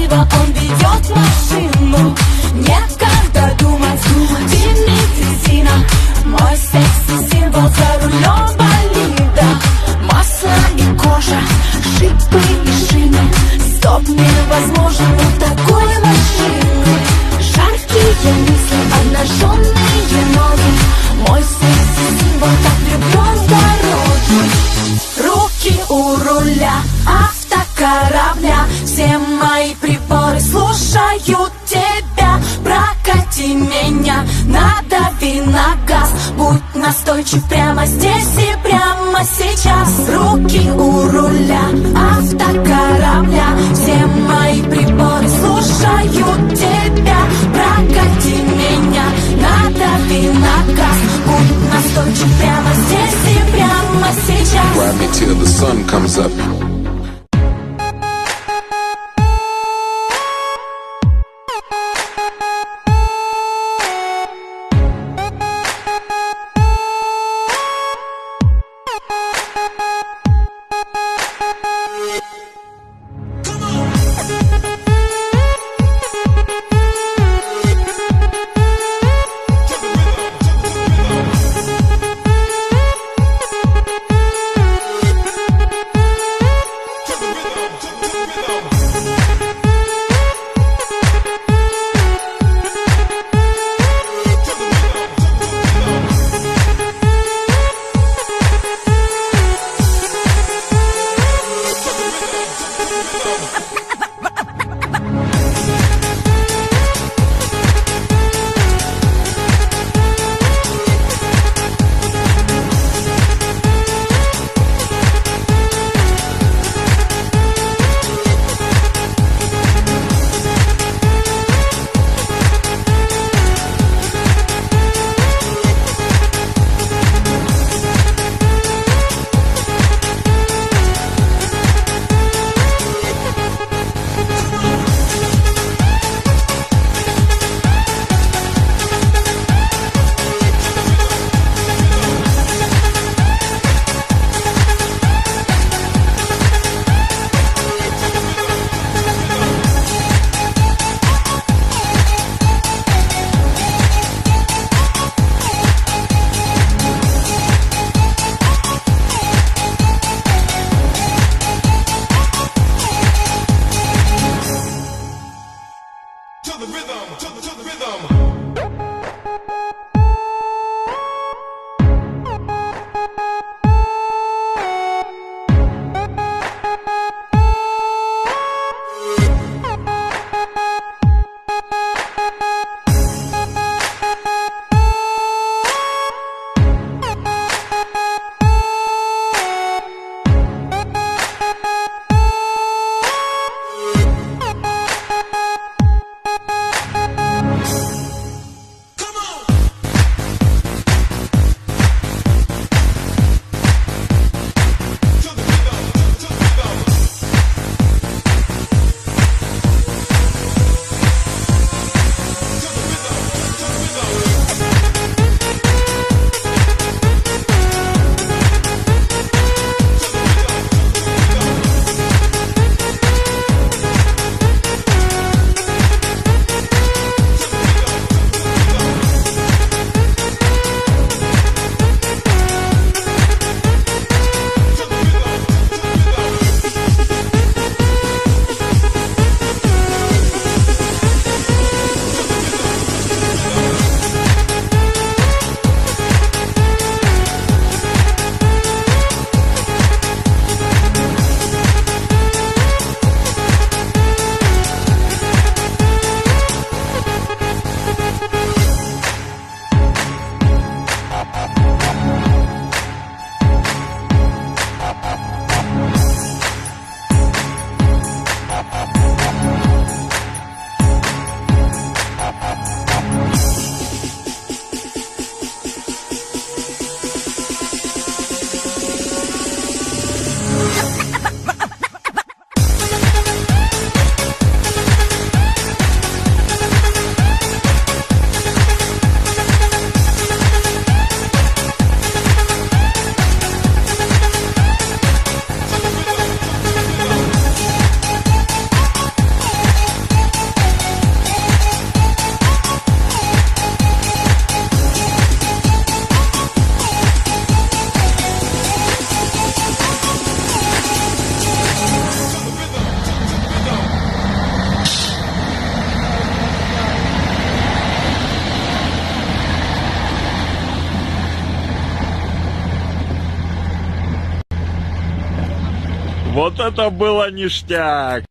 Он ведет машину, некогда думать, Димитрезина, мой секси-символ за рулем болида. Масло и кожа, шипы и шины, стоп невозможен у такой машины. Жаркие мысли, обнаженные ноги, мой секси-символ так влюблен в дороге. Руки у руля автокорабля, все мои приборы слушают тебя. Прокати меня, надави на газ, будь настойчив прямо здесь и прямо сейчас. Руки у руля автокорабля, все мои приборы слушают тебя. Прокати меня, надави на газ, будь настойчив прямо здесь и прямо сейчас. Ride me till the sun comes up. Вот это было ништяк!